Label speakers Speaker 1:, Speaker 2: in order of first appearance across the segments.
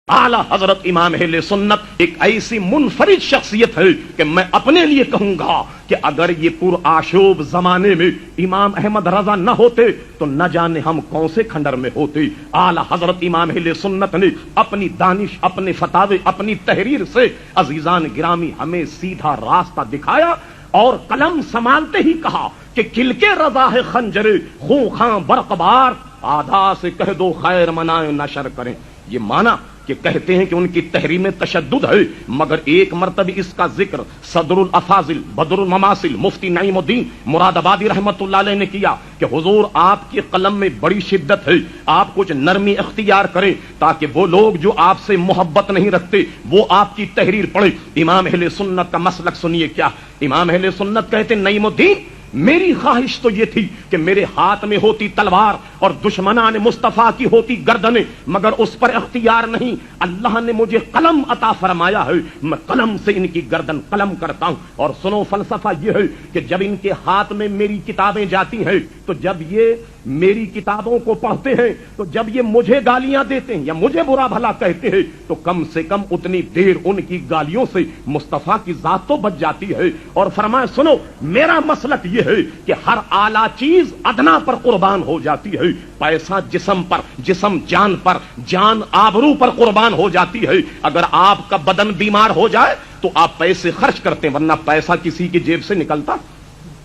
Speaker 1: आला हजरत इमाम अहले सुन्नत एक ऐसी मुनफरिद शख्सियत है कि मैं अपने लिए कहूंगा कि अगर ये पुरआशूब जमाने में इमाम अहमद रजा न होते तो न जाने हम कौन से खंडर में होते। आला हजरत इमाम अहले सुन्नत ने अपनी दानिश, अपने फतावे, अपनी तहरीर से अजीजान गिरामी हमें सीधा रास्ता दिखाया और कलम संभालते ही कहा कि किलके रजा है खंजरे खूं खां बरकबार, आधा से कह दो खैर मनाए नशर करें। ये माना कि कहते हैं कि उनकी तहरीर में तशद्दुद है, मगर एक मर्तबा इसका जिक्र सदरुल अफाजिल बदरुल ममासिल मुफ्ती नईमुद्दीन मुरादाबादी रहमतुल्लाह अलैह ने किया कि हुजूर आपकी कलम में बड़ी शिद्दत है, आप कुछ नरमी इख्तियार करें ताकि वो लोग जो आपसे मोहब्बत नहीं रखते वो आपकी तहरीर पढ़े। इमाम अहले सुन्नत का मसलक सुनिए क्या। इमाम अहले सुन्नत कहते नईमुद्दीन मेरी ख्वाहिश तो ये थी कि मेरे हाथ में होती तलवार और दुश्मनान मुस्तफा की होती गर्दनें, मगर उस पर इख्तियार नहीं। अल्लाह ने मुझे कलम अता फरमाया है, मैं कलम से इनकी गर्दन कलम करता हूं। और सुनो फलसफा ये है कि जब इनके हाथ में मेरी किताबें जाती हैं तो जब ये मेरी किताबों को पढ़ते हैं तो जब ये मुझे गालियां देते हैं या मुझे बुरा भला कहते हैं तो कम से कम उतनी देर उनकी गालियों से मुस्तफा की जात तो बच जाती है। और फरमाए सुनो मेरा मसलक ये है कि हर आला चीज अदना पर कुर्बान हो जाती है। पैसा जिस्म पर, जिस्म जान पर, जान आबरू पर कुर्बान हो जाती है। अगर आपका बदन बीमार हो जाए तो आप पैसे खर्च करते हैं, वरना पैसा किसी की जेब से निकलता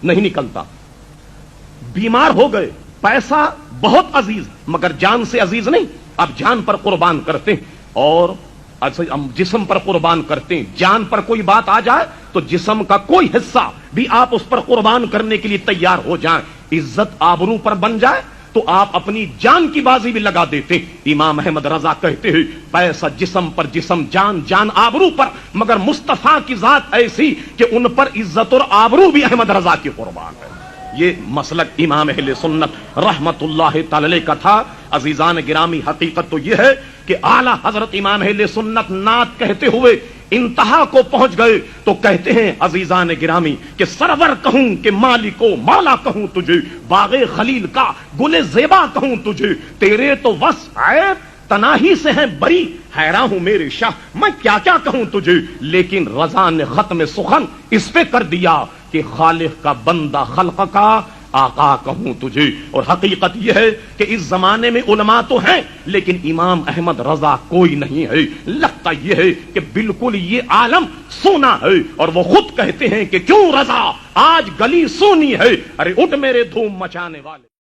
Speaker 1: नहीं निकलता। बीमार हो गए, पैसा बहुत अजीज मगर जान से अजीज नहीं, आप जान पर कुर्बान करते हैं और जिस्म पर कुर्बान करते हैं। जान पर कोई बात आ जाए तो जिस्म का कोई हिस्सा भी आप उस पर कुर्बान करने के लिए तैयार हो जाएं। इज्जत आबरू पर बन जाए तो आप अपनी जान की बाजी भी लगा देते हैं। इमाम अहमद रजा कहते हैं पैसा जिस्म पर, जिस्म जान, जान आबरू पर, मगर मुस्तफा की जात ऐसी कि उन पर इज्जत और आबरू भी अहमद रजा की कुर्बान है। ये मसलक इमाम अहले सुन्नत रहमतुल्लाह तआला अलैह का था। अजीजान गिरामी हकीकत तो यह है कि आला हजरत इमाम अहले सुन्नत नात कहते हुए इंतहा को पहुंच गए तो कहते हैं अजीजान गिरामी कि सरवर कहूं कि मालिको मौला कहूं तुझे, बागे खलील का गुले जेबा कहूं तुझे, तेरे तो वस ऐब तनाही से है बरी, हैरान हूं मेरे शाह मैं क्या क्या कहूं तुझे। लेकिन रजा ने खत्म सुखन इस पे कर दिया कि खालिक का बंदा खल्क का आका कहूं तुझे। और हकीकत यह है कि इस जमाने में उलमा तो हैं लेकिन इमाम अहमद रजा कोई नहीं है। लगता यह है कि बिल्कुल ये आलम सोना है और वो खुद कहते हैं कि क्यों रजा आज गली सोनी है। अरे उठ मेरे धूम मचाने वाले।